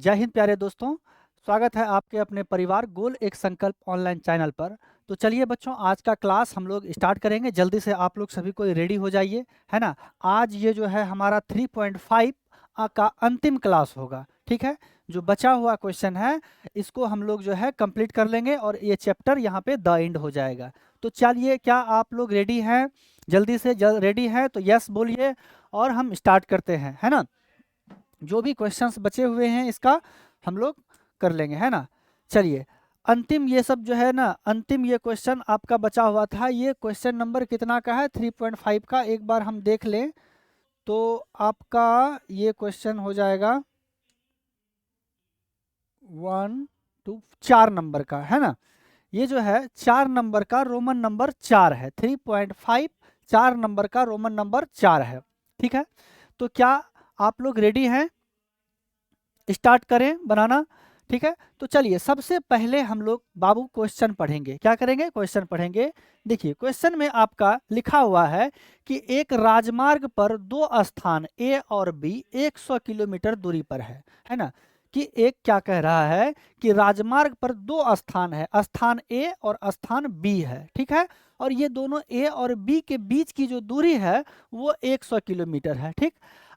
जय हिंद प्यारे दोस्तों। स्वागत है आपके अपने परिवार गोल एक संकल्प ऑनलाइन चैनल पर। तो चलिए बच्चों, आज का क्लास हम लोग स्टार्ट करेंगे। जल्दी से आप लोग सभी कोई रेडी हो जाइए, है ना। आज ये जो है हमारा 3.5 का अंतिम क्लास होगा, ठीक है। जो बचा हुआ क्वेश्चन है इसको हम लोग जो है कंप्लीट कर लेंगे और ये चैप्टर यहाँ पे द एंड हो जाएगा। तो चलिए, क्या आप लोग रेडी हैं? जल्दी से रेडी हैं तो यस बोलिए और हम स्टार्ट करते हैं, है ना। जो भी क्वेश्चंस बचे हुए हैं इसका हम लोग कर लेंगे, है ना। चलिए, अंतिम ये सब जो है ना, अंतिम ये क्वेश्चन आपका बचा हुआ था। ये क्वेश्चन नंबर कितना का है? 3.5 का। एक बार हम देख लें तो आपका ये क्वेश्चन हो जाएगा 4 नंबर का, है ना। ये जो है 4 नंबर का रोमन नंबर 4 है। 3.5 4 नंबर का रोमन नंबर 4 है, ठीक है। तो क्या आप लोग रेडी हैं? स्टार्ट करें बनाना, ठीक है। तो चलिए, सबसे पहले हम लोग बाबू क्वेश्चन पढ़ेंगे। क्या करेंगे? क्वेश्चन पढ़ेंगे। देखिए, क्वेश्चन में आपका लिखा हुआ है कि एक राजमार्ग पर दो स्थान ए और बी 100 किलोमीटर दूरी पर है ना। कि एक क्या कह रहा है कि राजमार्ग पर दो स्थान है, स्थान ए और स्थान बी है, ठीक है। और ये दोनों ए और बी के बीच की जो दूरी है वो 100 किलोमीटर है, ठीक।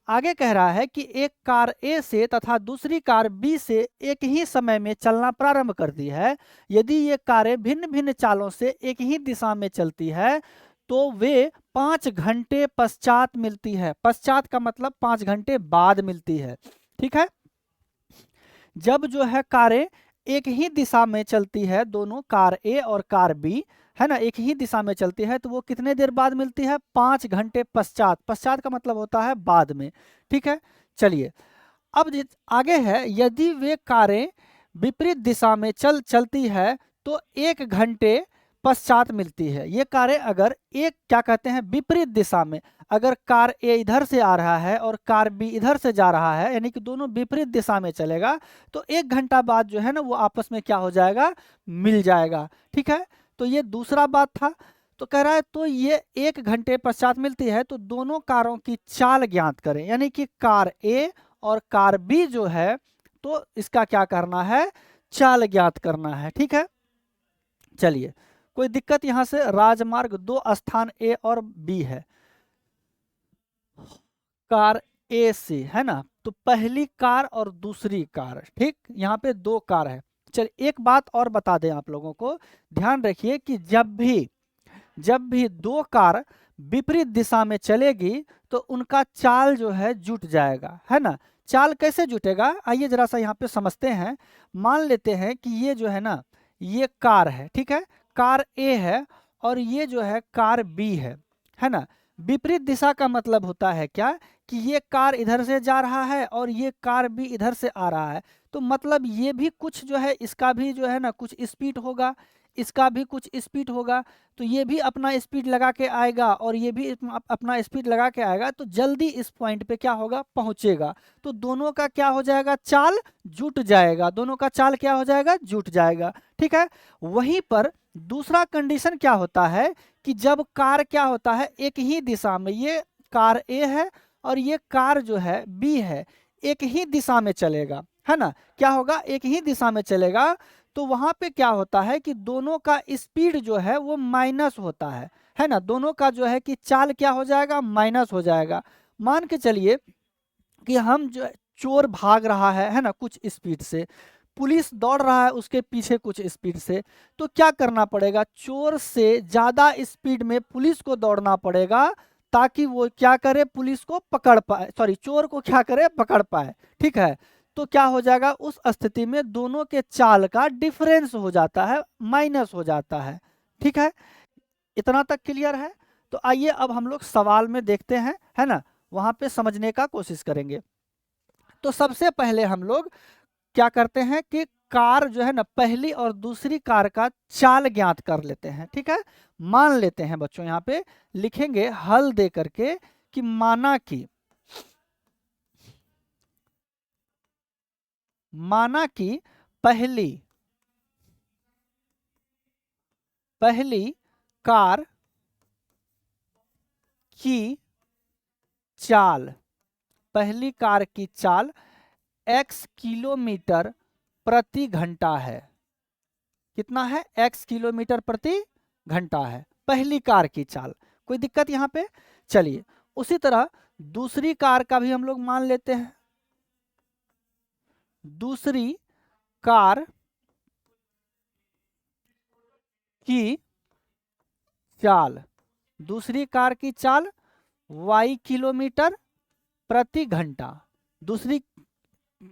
आगे कह रहा है कि एक कार ए से तथा दूसरी कार बी से एक ही समय में चलना प्रारंभ करती है। यदि ये कारें भिन्न भिन्न चालों से एक ही दिशा में चलती है तो वे 5 घंटे पश्चात मिलती है। पश्चात का मतलब 5 घंटे बाद मिलती है, ठीक है। जब जो है कारें एक ही दिशा में चलती है, दोनों कार ए और कार बी, है ना, एक ही दिशा में चलती है, तो वो कितने देर बाद मिलती है? 5 घंटे पश्चात। पश्चात का मतलब होता है बाद में, ठीक है। चलिए, अब आगे है, यदि वे कारें विपरीत दिशा में चलती है तो 1 घंटे पश्चात मिलती है। ये कारें अगर एक क्या कहते हैं विपरीत दिशा में, अगर कार ए इधर से आ रहा है और कार बी इधर से जा रहा है, यानी कि दोनों विपरीत दिशा में चलेगा, तो 1 घंटा बाद जो है ना वो आपस में क्या हो जाएगा? मिल जाएगा, ठीक है। तो ये दूसरा बात था। तो कह रहा है तो ये 1 घंटे पश्चात मिलती है, तो दोनों कारों की चाल ज्ञात करें। यानी कि कार ए और कार बी जो है, तो इसका क्या करना है? चाल ज्ञात करना है, ठीक है। चलिए, कोई दिक्कत यहां से? राजमार्ग दो स्थान ए और बी है, कार ए से, है ना। तो पहली कार और दूसरी कार, ठीक, यहाँ पे दो कार है। चलिए, एक बात और बता दें आप लोगों को, ध्यान रखिए कि जब भी दो कार विपरीत दिशा में चलेगी तो उनका चाल जो है जुट जाएगा, है ना। चाल कैसे जुटेगा? आइए जरा सा यहाँ पे समझते हैं। मान लेते हैं कि ये जो है ना, ये कार है, ठीक है, कार ए है और ये जो है कार बी है ना। विपरीत दिशा का मतलब होता है क्या? कि ये कार इधर से जा रहा है और ये कार भी इधर से आ रहा है। तो मतलब ये भी कुछ जो है, इसका भी जो है ना कुछ स्पीड होगा, इसका भी कुछ स्पीड होगा। तो ये भी अपना स्पीड लगा के आएगा और ये भी अपना स्पीड लगा के आएगा, तो जल्दी इस पॉइंट पे क्या होगा? पहुंचेगा। तो दोनों का क्या हो जाएगा? चाल जुट जाएगा। दोनों का चाल क्या हो जाएगा? जुट जाएगा, ठीक है। वहीं पर दूसरा कंडीशन क्या होता है कि जब कार क्या होता है एक ही दिशा में, ये कार ए है और ये कार जो है बी है, एक ही दिशा में चलेगा, है ना। क्या होगा? एक ही दिशा में चलेगा। तो वहां पे क्या होता है कि दोनों का स्पीड जो है वो माइनस होता है ना। दोनों का जो है कि चाल क्या हो जाएगा? माइनस हो जाएगा। मान के चलिए कि हम जो चोर भाग रहा है ना, कुछ स्पीड से, पुलिस दौड़ रहा है उसके पीछे कुछ स्पीड से। तो क्या करना पड़ेगा? चोर से ज्यादा स्पीड में पुलिस को दौड़ना पड़ेगा ताकि वो क्या करे? पुलिस को पकड़ पाए, सॉरी, चोर को क्या करे? पकड़ पाए, ठीक है। तो क्या हो जाएगा? उस स्थिति में दोनों के चाल का डिफरेंस हो जाता है, माइनस हो जाता है, ठीक है। इतना तक क्लियर है? तो आइए अब हम लोग सवाल में देखते हैं, है ना, वहां पे समझने का कोशिश करेंगे। तो सबसे पहले हम लोग क्या करते हैं कि कार जो है ना, पहली और दूसरी कार का चाल ज्ञात कर लेते हैं, ठीक है। मान लेते हैं बच्चों, यहाँ पे लिखेंगे हल दे करके कि माना कि पहली कार की चाल, पहली कार की चाल x किलोमीटर प्रति घंटा है। कितना है? x किलोमीटर प्रति घंटा है, पहली कार की चाल। कोई दिक्कत यहाँ पे? चलिए, उसी तरह दूसरी कार का भी हम लोग मान लेते हैं। दूसरी कार की चाल, दूसरी कार की चाल y किलोमीटर प्रति घंटा। दूसरी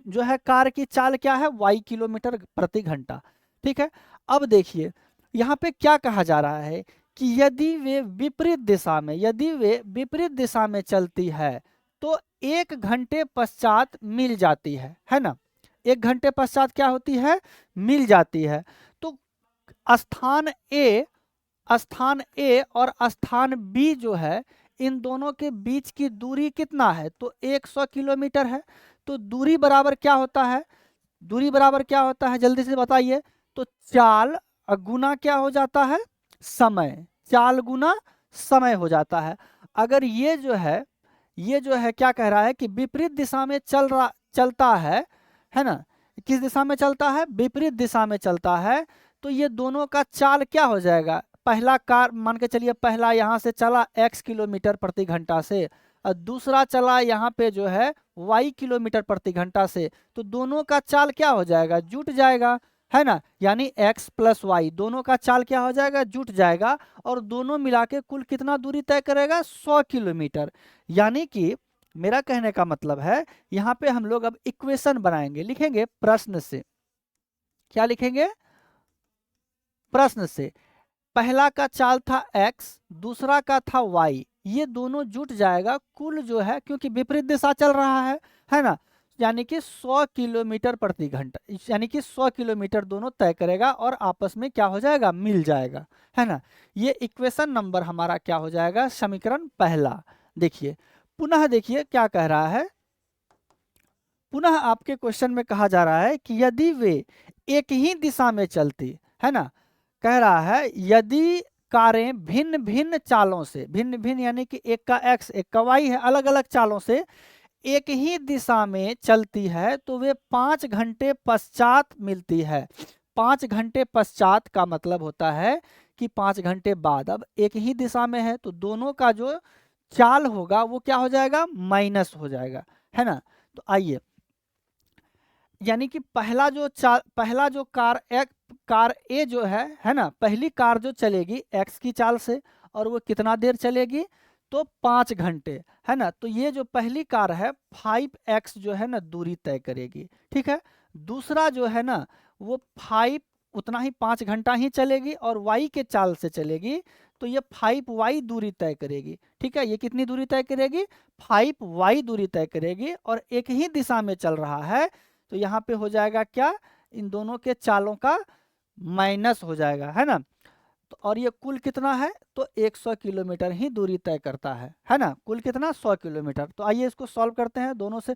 जो है कार की चाल क्या है? y किलोमीटर प्रति घंटा। ठीक है, अब देखिए यहाँ पे क्या कहा जा रहा है कि यदि वे विपरीत दिशा में, यदि वे विपरीत दिशा में चलती है तो 1 घंटे पश्चात मिल जाती है ना? 1 घंटे पश्चात क्या होती है? मिल जाती है। तो स्थान ए और स्थान बी जो है, इन दोनों के बीच की दूरी कितना है? तो 100 किलोमीटर है। तो दूरी बराबर क्या होता है? दूरी बराबर क्या होता है? जल्दी से बताइए। तो चाल गुना क्या हो जाता है? समय। चाल गुना समय हो जाता है। अगर ये जो है क्या कह रहा है कि विपरीत दिशा में चलता है ना? किस दिशा में चलता है? विपरीत दिशा में चलता है। तो ये दोनों का चाल क्या हो जाएगा? पहला कार मान के चलिए, पहला यहाँ से चला x किलोमीटर प्रति घंटा से और दूसरा चला यहाँ पे जो है y किलोमीटर प्रति घंटा से। तो दोनों का चाल क्या हो जाएगा? जुट जाएगा, है ना? यानी x प्लस वाई दोनों का चाल क्या हो जाएगा? जुट जाएगा। और दोनों मिला के कुल कितना दूरी तय करेगा? 100 किलोमीटर। यानी कि मेरा कहने का मतलब है, यहाँ पे हम लोग अब इक्वेशन बनाएंगे, लिखेंगे प्रश्न से। क्या लिखेंगे? प्रश्न से। पहला का चाल था x, दूसरा का था y, ये दोनों जुट जाएगा कुल जो है, क्योंकि विपरीत दिशा चल रहा है ना? यानी कि 100 किलोमीटर प्रति घंटा, यानी कि 100 किलोमीटर दोनों तय करेगा और आपस में क्या हो जाएगा? मिल जाएगा, है ना? ये इक्वेशन नंबर हमारा क्या हो जाएगा? समीकरण पहला। देखिए पुनः, देखिए क्या कह रहा है। पुनः आपके क्वेश्चन में कहा जा रहा है कि यदि वे एक ही दिशा में चलती, है ना? कह रहा है यदि कारें भिन्न भिन्न चालों से, भिन्न भिन्न यानी कि एक का x एक का y है, अलग अलग चालों से एक ही दिशा में चलती है तो वे 5 घंटे पश्चात मिलती है। 5 घंटे पश्चात का मतलब होता है कि 5 घंटे बाद। अब एक ही दिशा में है तो दोनों का जो चाल होगा वो क्या हो जाएगा? माइनस हो जाएगा, है ना? तो आइए, यानी कि पहला जो कार ए जो है ना? पहली कार जो चलेगी x की चाल से, और वो कितना देर चलेगी? तो 5 घंटे, है ना? तो ये जो पहली कार है 5x जो है ना दूरी तय करेगी। ठीक है, दूसरा जो है ना वो 5 उतना ही 5 घंटा ही चलेगी और y के चाल से चलेगी, तो ये 5y दूरी तय करेगी। ठीक है, ये कितनी दूरी तय करेगी? 5y दूरी तय करेगी और एक ही दिशा में चल रहा है। तो यहाँ पे हो जाएगा क्या? इन दोनों के चालों का माइनस हो जाएगा, है ना? तो और ये कुल कितना है? तो 100 किलोमीटर ही दूरी तय करता है ना? कुल कितना? 100 किलोमीटर। तो आइए इसको सॉल्व करते हैं। दोनों से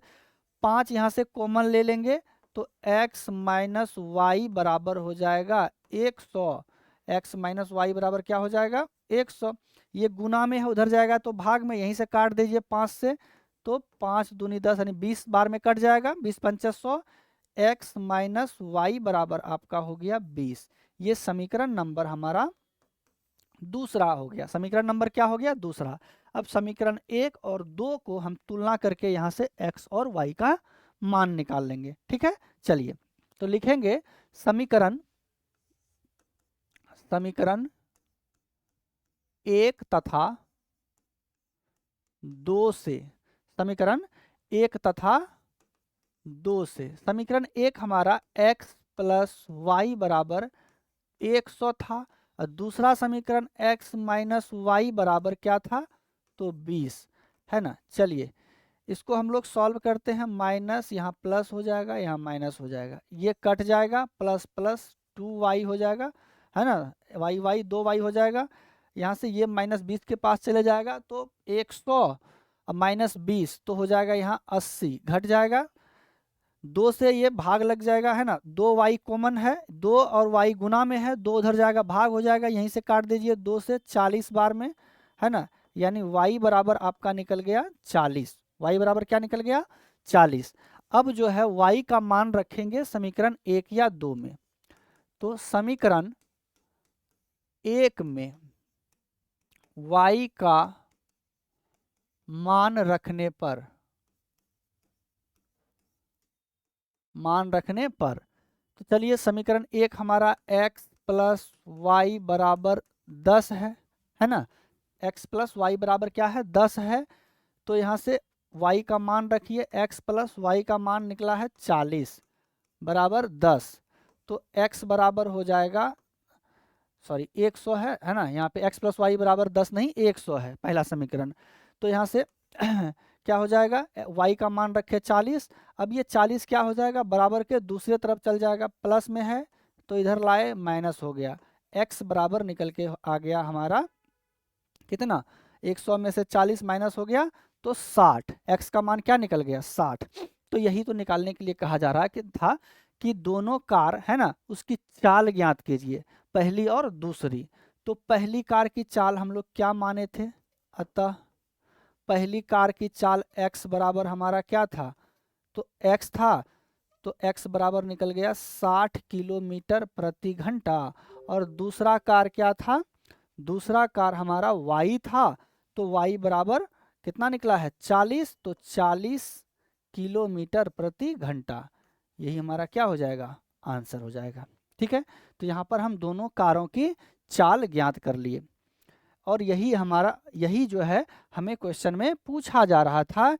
5 यहाँ से कॉमन ले लेंगे तो x माइनस वाई बराबर हो जाएगा 100। x माइनस वाई बराबर क्या हो जाएगा? 100। ये गुना में है, उधर जाएगा तो भाग में, यहीं से काट दीजिए 5 से। तो 5 दूनी 10 यानी 20 बार में कट जाएगा, 20 पंचा 100। x माइनस वाई बराबर आपका हो गया 20। ये समीकरण नंबर हमारा दूसरा हो गया। समीकरण नंबर क्या हो गया? दूसरा। अब समीकरण 1 और 2 को हम तुलना करके यहाँ से x और y का मान निकाल लेंगे। ठीक है, चलिए तो लिखेंगे समीकरण 1 तथा 2 से, समीकरण 1 तथा 2 से, समीकरण 1 हमारा x प्लस वाई बराबर 100 था और दूसरा समीकरण x माइनस वाई बराबर क्या था? तो 20, है ना? चलिए इसको हम लोग सॉल्व करते हैं। माइनस यहाँ प्लस हो जाएगा, यहाँ माइनस हो जाएगा, ये कट जाएगा, प्लस प्लस 2y हो जाएगा, है ना? y 2y हो जाएगा। यहाँ से ये माइनस 20 के पास चले जाएगा तो 100 और माइनस 20 तो हो जाएगा यहाँ 80, घट जाएगा। 2 से ये भाग लग जाएगा, है ना? 2y कॉमन है, 2 और y गुना में है, 2 उधर जाएगा भाग हो जाएगा, यहीं से काट दीजिए 2 से 40 बार में, है ना? यानी y बराबर आपका निकल गया 40। y बराबर क्या निकल गया? 40। अब जो है y का मान रखेंगे समीकरण 1 या 2 में। तो समीकरण 1 में y का मान रखने पर तो चलिए समीकरण 1 हमारा x प्लस वाई बराबर 10 है ना। x प्लस वाई बराबर क्या है 10 है। तो यहाँ से y का मान रखिए, x प्लस वाई का मान निकला है 40 बराबर 10। तो x बराबर हो जाएगा, सॉरी 100 है ना। यहाँ पे x प्लस वाई बराबर 10 नहीं 100 है पहला समीकरण। तो यहाँ से क्या हो जाएगा, y का मान रखे 40। अब ये 40 क्या हो जाएगा, बराबर के दूसरी तरफ चल जाएगा, प्लस में है तो इधर लाए माइनस हो गया। x बराबर निकल के आ गया हमारा कितना, 100 में से 40 माइनस हो गया तो 60। x का मान क्या निकल गया 60। तो यही तो निकालने के लिए कहा जा रहा है कि दोनों कार है ना उसकी चाल ज्ञात कीजिए, पहली और दूसरी। तो पहली कार की चाल हम लोग क्या माने थे, अतः पहली कार की चाल x बराबर हमारा क्या था, तो x था। तो x बराबर निकल गया 60 किलोमीटर प्रति घंटा। और दूसरा कार क्या था, दूसरा कार हमारा y था। तो y बराबर कितना निकला है 40। तो 40 किलोमीटर प्रति घंटा, यही हमारा क्या हो जाएगा आंसर हो जाएगा। ठीक है, तो यहाँ पर हम दोनों कारों की चाल ज्ञात कर लिए। और यही जो है हमें क्वेश्चन में पूछा जा रहा था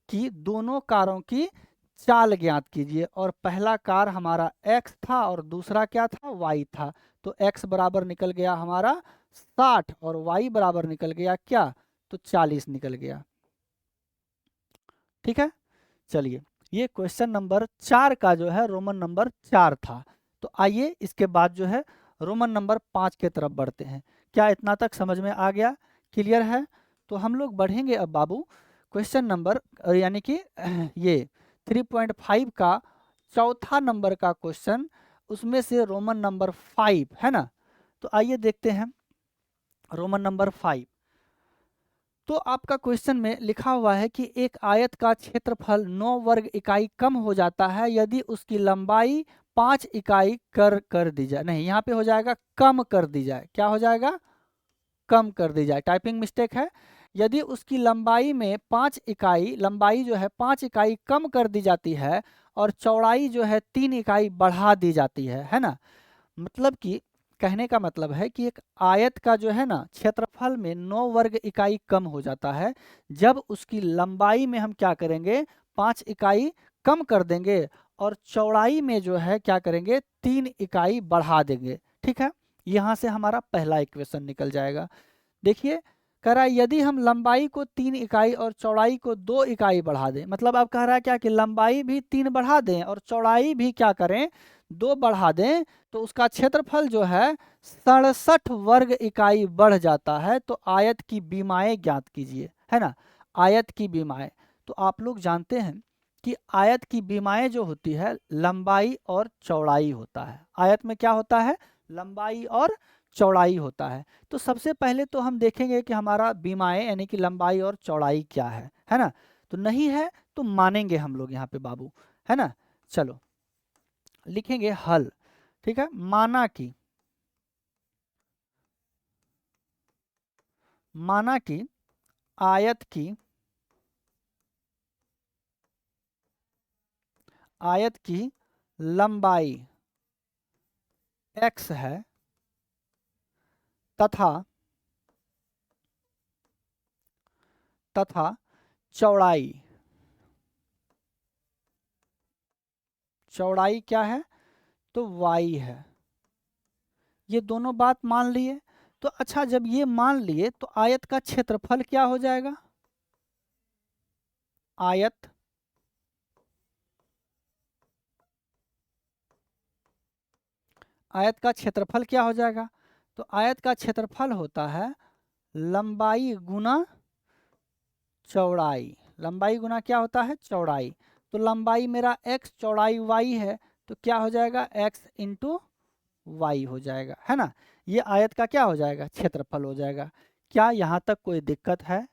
कि दोनों कारों की चाल ज्ञात कीजिए। और पहला कार हमारा x था और दूसरा क्या था y था। तो x बराबर निकल गया हमारा 60 और y बराबर निकल गया क्या, तो 40 निकल गया। ठीक है, चलिए ये क्वेश्चन नंबर 4 का जो है रोमन नंबर 4 था। तो आइए इसके बाद जो है रोमन नंबर 5 के तरफ बढ़ते हैं। क्या इतना तक समझ में आ गया, क्लियर है। तो हम लोग बढ़ेंगे अब बाबू क्वेश्चन नंबर यानी कि ये 3.5 का चौथा नंबर का क्वेश्चन, उसमें से रोमन नंबर 5 है ना। तो आइए देखते हैं रोमन नंबर 5। तो आपका क्वेश्चन में लिखा हुआ है कि एक आयत का क्षेत्रफल 9 वर्ग इकाई कम हो जाता है यदि उसकी लंबाई 5 इकाई कर दी जाए। नहीं, यहाँ पे हो जाएगा कम कर दी जाए। क्या हो जाएगा, कम कर दी जाए, टाइपिंग मिस्टेक है। यदि उसकी लंबाई में 5 इकाई, लंबाई जो है 5 इकाई कम कर दी जाती है और चौड़ाई जो है 3 इकाई बढ़ा दी जाती है ना। मतलब कि कहने का मतलब है कि एक आयत का जो है ना क्षेत्रफल में 9 वर्ग इकाई कम हो जाता है जब उसकी लंबाई में हम क्या करेंगे 5 इकाई कम कर देंगे और चौड़ाई में जो है क्या करेंगे 3 इकाई बढ़ा देंगे। ठीक है, यहाँ से हमारा पहला इक्वेशन निकल जाएगा। देखिए कह रहा है यदि हम लंबाई को 3 इकाई और चौड़ाई को 2 इकाई बढ़ा दें, मतलब अब कह रहा है क्या कि लंबाई भी 3 बढ़ा दें और चौड़ाई भी क्या करें 2 बढ़ा दें, तो उसका क्षेत्रफल जो है 67 वर्ग इकाई बढ़ जाता है। तो आयत की बीमाएं ज्ञात कीजिए, है ना। आयत की बीमाएं, तो आप लोग जानते हैं कि आयत की बीमाएं जो होती है लंबाई और चौड़ाई होता है। आयत में क्या होता है, लंबाई और चौड़ाई होता है। तो सबसे पहले तो हम देखेंगे कि हमारा बीमाएं यानी कि लंबाई और चौड़ाई क्या है ना। तो नहीं है तो मानेंगे हम लोग यहाँ पे बाबू, है ना। चलो लिखेंगे हल। ठीक है, माना कि आयत की लंबाई x है तथा चौड़ाई क्या है, तो y है। ये दोनों बात मान लिए। तो अच्छा जब ये मान लिए तो आयत का क्षेत्रफल क्या हो जाएगा, आयत का क्षेत्रफल क्या हो जाएगा, तो आयत का क्षेत्रफल होता है लंबाई गुना चौड़ाई। लंबाई गुना क्या होता है, चौड़ाई। तो लंबाई मेरा x, चौड़ाई y है, तो क्या हो जाएगा x इंटू वाई हो जाएगा, है ना। ये आयत का क्या हो जाएगा, क्षेत्रफल हो जाएगा। क्या यहाँ तक कोई दिक्कत है,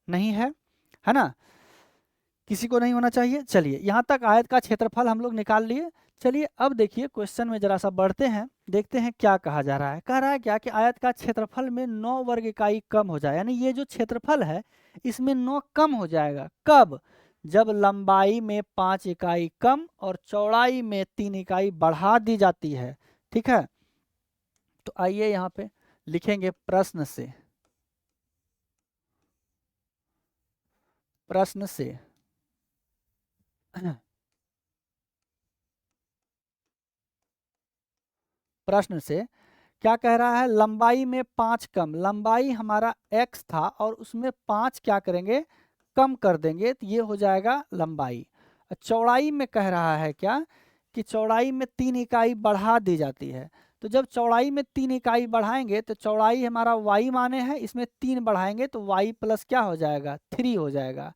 नहीं है, है ना। किसी को नहीं होना चाहिए। चलिए यहाँ तक आयत का क्षेत्रफल हम लोग निकाल लिए। चलिए अब देखिए क्वेश्चन में जरा सा बढ़ते हैं, देखते हैं क्या कहा जा रहा है। कह रहा है क्या कि आयत का क्षेत्रफल में 9 वर्ग इकाई कम हो जाए, यानी ये जो क्षेत्रफल है इसमें 9 कम हो जाएगा। कब? जब लंबाई में 5 इकाई कम और चौड़ाई में 3 इकाई बढ़ा दी जाती है। ठीक है, तो आइए यहाँ पे लिखेंगे प्रश्न से, प्रश्न से प्रश्न से क्या कह रहा है, लंबाई में 5 कम, लंबाई हमारा x था और उसमें 5 क्या करेंगे, कम कर देंगे, तो ये हो जाएगा लंबाई। चौड़ाई में कह रहा है क्या कि चौड़ाई में 3 इकाई बढ़ा दी जाती है। तो जब चौड़ाई में 3 इकाई बढ़ाएंगे तो चौड़ाई हमारा y माने है, इसमें 3 बढ़ाएंगे तो y प्लस क्या हो जाएगा, 3 हो जाएगा।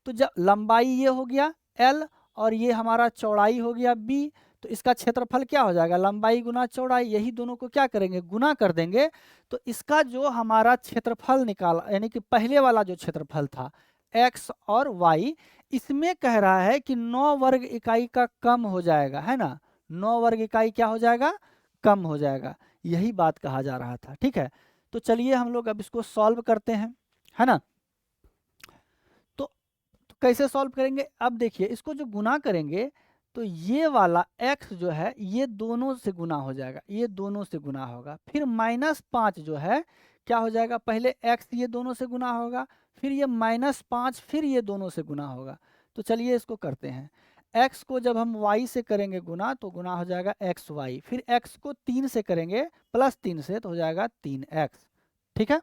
तो जब लंबाई ये हो गया l और ये हमारा चौड़ाई हो गया b, तो इसका क्षेत्रफल क्या हो जाएगा, लंबाई गुना चौड़ाई, यही दोनों को क्या करेंगे, गुना कर देंगे। तो इसका जो हमारा क्षेत्रफल निकाला, यानी कि पहले वाला जो क्षेत्रफल था x और y, इसमें कह रहा है कि 9 वर्ग इकाई का कम हो जाएगा, है ना, 9 वर्ग इकाई क्या हो जाएगा, कम हो जाएगा, यही बात कहा जा रहा था। ठीक है, तो चलिए हम लोग अब इसको सॉल्व करते हैं, है ना। तो कैसे सॉल्व करेंगे, अब देखिए इसको जो गुना करेंगे तो ये वाला x जो है ये दोनों से गुना हो जाएगा, ये दोनों से गुना होगा, फिर -5 जो है क्या हो जाएगा, पहले x ये दोनों से गुना होगा, फिर ये -5 फिर ये दोनों से गुना होगा। तो चलिए इसको करते हैं, x को जब हम y से करेंगे गुना तो गुना हो जाएगा xy, फिर x को 3 से करेंगे +3 से तो हो जाएगा 3x। ठीक है,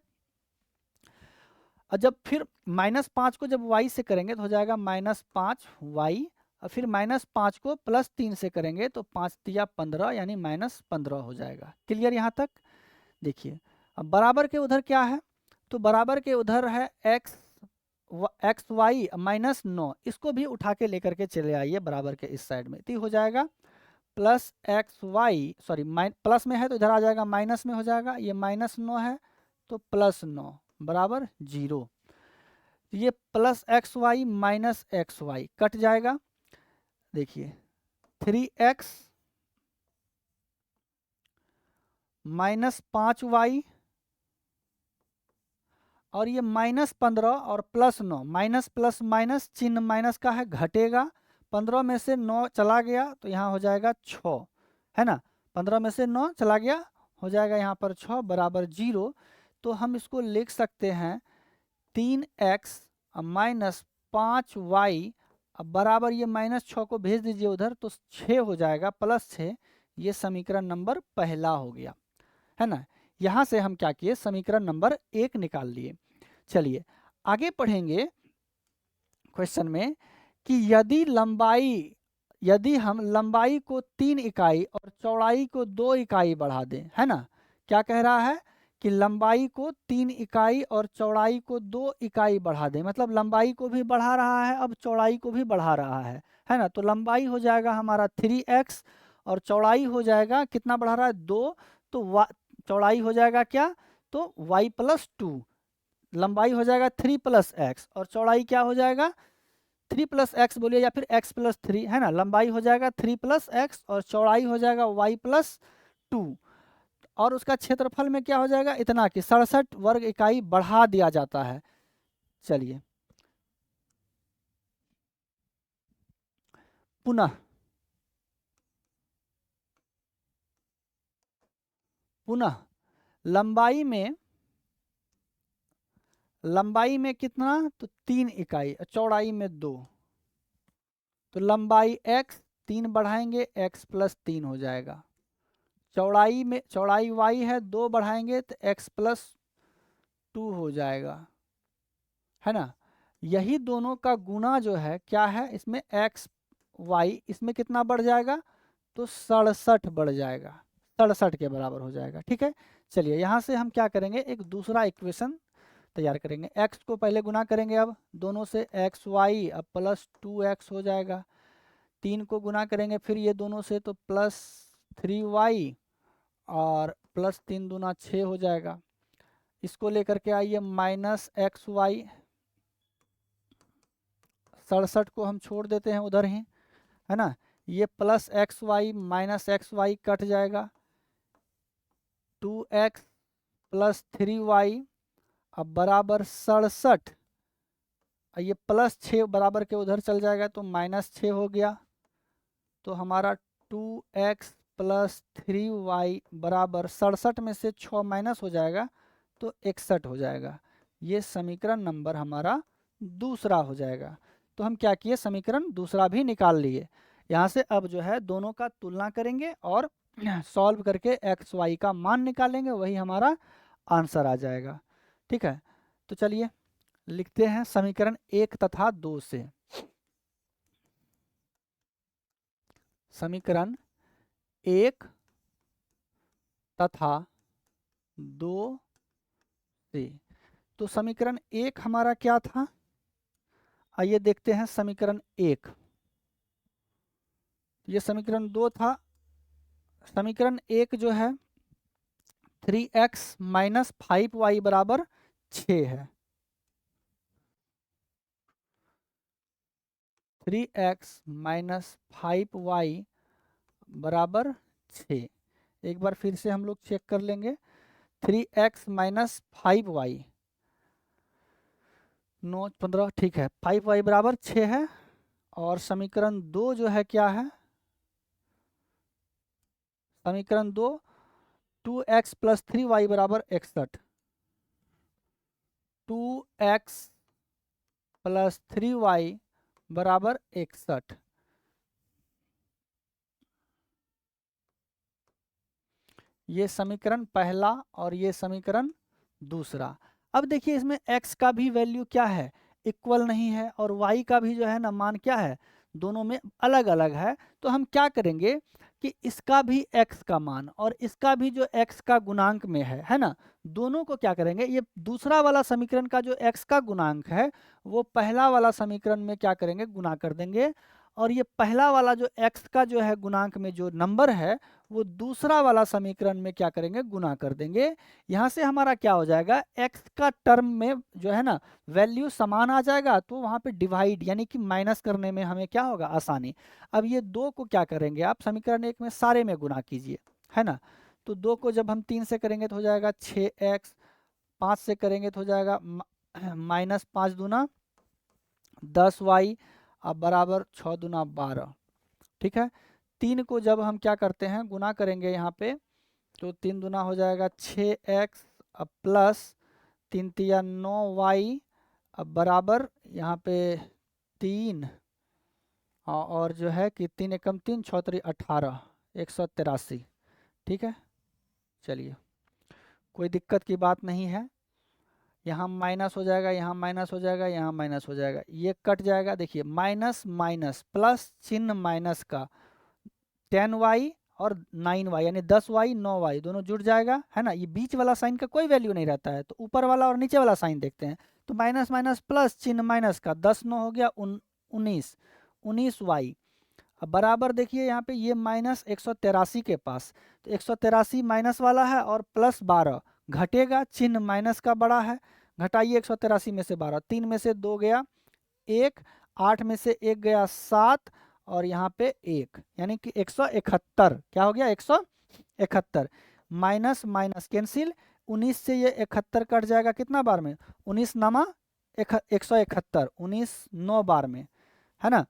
और जब फिर -5 को जब y से करेंगे तो हो जाएगा -5y, और फिर -5 को +3 से करेंगे तो 5 तिया 15 यानी -15 हो जाएगा। क्लियर यहाँ तक? देखिए अब बराबर के उधर क्या है, तो बराबर के उधर है एक्स वाई -9, इसको भी उठा के लेकर के चले आइए बराबर के इस साइड में, तो हो जाएगा +xy, सॉरी प्लस में है तो इधर आ जाएगा माइनस में हो जाएगा, ये -9 है तो +9 बराबर 0। ये +xy -xy कट जाएगा, देखिए 3x -5y और ये -15 और +9, माइनस प्लस माइनस चिन्ह माइनस का है, घटेगा, 15 में से 9 चला गया तो यहाँ हो जाएगा 6, है ना, 15 में से 9 चला गया हो जाएगा यहाँ पर 6 बराबर 0। तो हम इसको लिख सकते हैं 3x -5y बराबर, ये -6 को भेज दीजिए उधर तो 6 हो जाएगा, +6, ये समीकरण नंबर पहला हो गया, है ना। यहाँ से हम क्या किए, समीकरण नंबर 1 निकाल लिए। चलिए आगे पढ़ेंगे क्वेश्चन में कि यदि हम लंबाई को 3 इकाई और चौड़ाई को 2 इकाई बढ़ा दें, है ना, क्या कह रहा है कि लंबाई को 3 इकाई और चौड़ाई को 2 इकाई बढ़ा दें, मतलब लंबाई को भी बढ़ा रहा है अब चौड़ाई को भी बढ़ा रहा है ना। तो लंबाई हो जाएगा हमारा 3x और चौड़ाई हो जाएगा, कितना बढ़ा रहा है, 2, तो चौड़ाई हो जाएगा क्या, तो y + 2, लंबाई हो जाएगा 3 + x और चौड़ाई क्या हो जाएगा 3 + x बोलिए या फिर x + 3, है ना, लंबाई हो जाएगा 3 + x और चौड़ाई हो जाएगा y + 2, और उसका क्षेत्रफल में क्या हो जाएगा, इतना कि 67 वर्ग इकाई बढ़ा दिया जाता है। चलिए पुनः पुनः लंबाई में कितना, तो 3 इकाई, चौड़ाई में 2, तो लंबाई x 3 बढ़ाएंगे x + 3 हो जाएगा, चौड़ाई y है 2 बढ़ाएंगे तो x + 2 हो जाएगा, है ना। यही दोनों का गुना जो है क्या है, इसमें x y इसमें कितना बढ़ जाएगा, तो 67 बढ़ जाएगा, 67 के बराबर हो जाएगा। ठीक है, चलिए यहाँ से हम क्या करेंगे, एक दूसरा इक्वेशन तैयार करेंगे, x को पहले गुना करेंगे अब दोनों से, xy अब +2x हो जाएगा, 3 को गुना करेंगे फिर ये दोनों से तो +3y और +3 दूना 6 हो जाएगा, इसको लेकर के आइए -xy 67 को हम छोड़ देते हैं उधर ही, है ना। ये plus X Y minus X Y cut जाएगा, 2x प्लस 3y अब बराबर 67, ये प्लस 6 बराबर के उधर चल जाएगा तो माइनस 6 हो गया। तो हमारा 2x प्लस 3y बराबर 67 में से 6 माइनस हो जाएगा तो 61 हो जाएगा। ये समीकरण नंबर हमारा दूसरा हो जाएगा। तो हम क्या किए, समीकरण दूसरा भी निकाल लिए। यहाँ से अब जो है दोनों का तुलना करेंगे और सॉल्व करके एक्स वाई का मान निकालेंगे, वही हमारा आंसर आ जाएगा। ठीक है, तो चलिए लिखते हैं समीकरण 1 तथा 2 से। समीकरण 1 तथा 2 से। तो समीकरण 1 हमारा क्या था, आइए देखते हैं समीकरण 1। ये समीकरण 2 था। समीकरण 1 जो है 3x माइनस 5y बराबर 6 है। 3x माइनस 5y बराबर 6। एक बार फिर से हम लोग चेक कर लेंगे। 3x माइनस 5y 9 15, ठीक है, 5y बराबर 6 है। और समीकरण 2 जो है क्या है, समीकरण 2 2x प्लस 3y बराबर 61। 2x प्लस 3y बराबर 61। ये समीकरण पहला और ये समीकरण दूसरा। अब देखिए इसमें x का भी वैल्यू क्या है, इक्वल नहीं है, और y का भी जो है ना मान क्या है, दोनों में अलग अलग है। तो हम क्या करेंगे कि इसका भी x का मान और इसका भी जो x का गुणांक में है ना, दोनों को क्या करेंगे, ये दूसरा वाला समीकरण का जो x का गुणांक है वो पहला वाला समीकरण में क्या करेंगे, गुणा कर देंगे। और ये पहला वाला जो x का जो है गुणांक में जो नंबर है वो दूसरा वाला समीकरण में क्या करेंगे, गुना कर देंगे। यहाँ से हमारा क्या हो जाएगा, x का टर्म में जो है ना वैल्यू समान आ जाएगा, तो वहाँ पे डिवाइड यानी कि माइनस करने में हमें क्या होगा, आसानी। अब ये 2 को क्या करेंगे आप, समीकरण 1 में सारे में गुना कीजिए, है ना। तो 2 को जब हम 3 से करेंगे तो हो जाएगा 6x, 5 से करेंगे तो हो जाएगा माइनस 5 दूना 10y अब बराबर 6 दूना 12। ठीक है, 3 को जब हम क्या करते हैं, गुना करेंगे यहाँ पे, तो 3 दूना हो जाएगा 6x अब प्लस 3 तिया 9y अब बराबर यहाँ पे 3, और जो है कि 3 एकम 3 6 3 18 183। ठीक है, चलिए कोई दिक्कत की बात नहीं है। यहाँ माइनस हो जाएगा, यहाँ माइनस हो जाएगा, यहाँ माइनस हो जाएगा, ये कट जाएगा। देखिए माइनस माइनस प्लस चिन्ह माइनस का 10y और 9y यानी 10y 9y दोनों जुड़ जाएगा, है ना। ये बीच वाला साइन का कोई वैल्यू नहीं रहता है, तो ऊपर वाला और नीचे वाला साइन देखते हैं। तो माइनस माइनस प्लस चिन्ह माइनस का 10 9 हो गया 19, 19y अब बराबर देखिए यहाँ पे ये माइनस 183 के पास, तो 183 माइनस वाला है और प्लस 12 घटेगा, चिन्ह माइनस का बड़ा है, घटाइए 183 में से 12, 3 में से 2 गया 1, 8 में से 1 गया 7 और यहाँ पे 1 यानी कि 171। क्या हो गया, 171। माइनस माइनस कैंसिल, 19 से ये 71 कट जाएगा कितना बार में, 19 नामा 171, 19 9 बार में, है ना।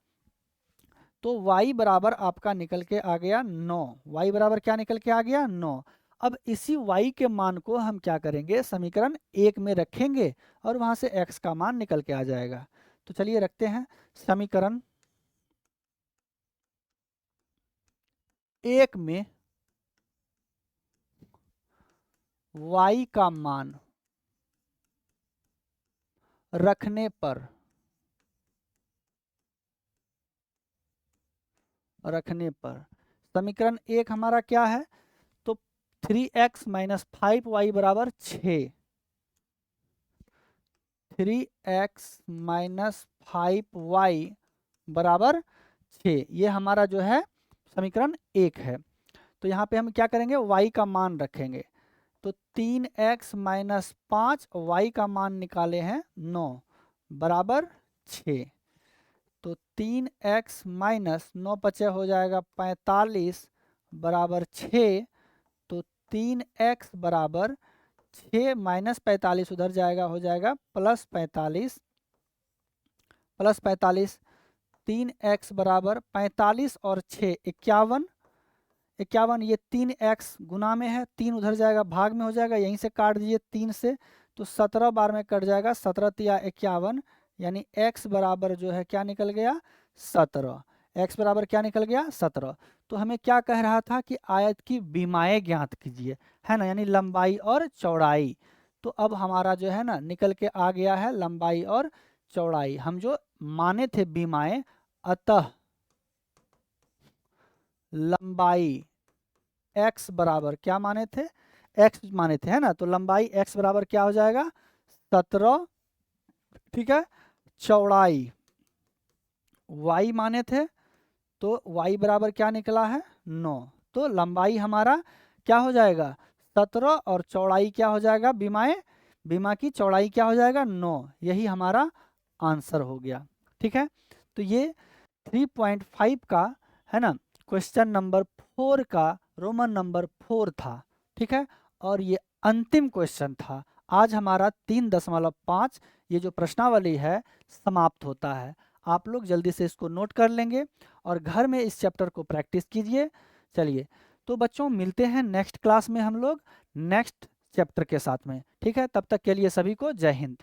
तो y बराबर आपका निकल के आ गया 9। y बराबर क्या निकल के आ गया, 9। अब इसी y के मान को हम क्या करेंगे, समीकरण 1 में रखेंगे और वहां से x का मान निकल के आ जाएगा। तो चलिए रखते हैं समीकरण 1 में y का मान रखने पर समीकरण 1 हमारा क्या है, तो 3x माइनस 5y बराबर 6, 3x माइनस 5y बराबर 6, ये हमारा जो है समीकरण 1 है। तो यहाँ पे हम क्या करेंगे, y का मान रखेंगे। तो 3x माइनस 5, y का मान निकाले हैं 9 बराबर 6। 3x माइनस 9 पचे हो जाएगा 45 बराबर 6। तो 3x बराबर 6 माइनस 45 उधर जाएगा, हो जाएगा प्लस 45। 3x बराबर 45 और 6 51। 51 ये 3x गुना में है, 3 उधर जाएगा भाग में हो जाएगा, यहीं से काट दीजिए 3 से, तो 17 बार में कट जाएगा, 17 तिया 51, यानी x बराबर जो है क्या निकल गया 17। x बराबर क्या निकल गया 17। तो हमें क्या कह रहा था कि आयत की विमाएं ज्ञात कीजिए, है ना, यानी लंबाई और चौड़ाई। तो अब हमारा जो है ना निकल के आ गया है लंबाई और चौड़ाई। हम जो माने थे विमाएं, अतः लंबाई x बराबर क्या माने थे, x माने थे, है ना, तो लंबाई x बराबर क्या हो जाएगा 17, ठीक है। चौड़ाई y माने थे, तो y बराबर क्या निकला है 9। तो लंबाई हमारा क्या हो जाएगा 17 और चौड़ाई क्या हो जाएगा, विमा की चौड़ाई क्या हो जाएगा 9। यही हमारा आंसर हो गया, ठीक है। तो ये 3.5 का, है ना, क्वेश्चन नंबर 4 का रोमन नंबर 4 था, ठीक है। और ये अंतिम क्वेश्चन था। आज हमारा 3.5 ये जो प्रश्नावली है समाप्त होता है। आप लोग जल्दी से इसको नोट कर लेंगे और घर में इस चैप्टर को प्रैक्टिस कीजिए। चलिए, तो बच्चों मिलते हैं नेक्स्ट क्लास में हम लोग नेक्स्ट चैप्टर के साथ में, ठीक है। तब तक के लिए सभी को जय हिंद।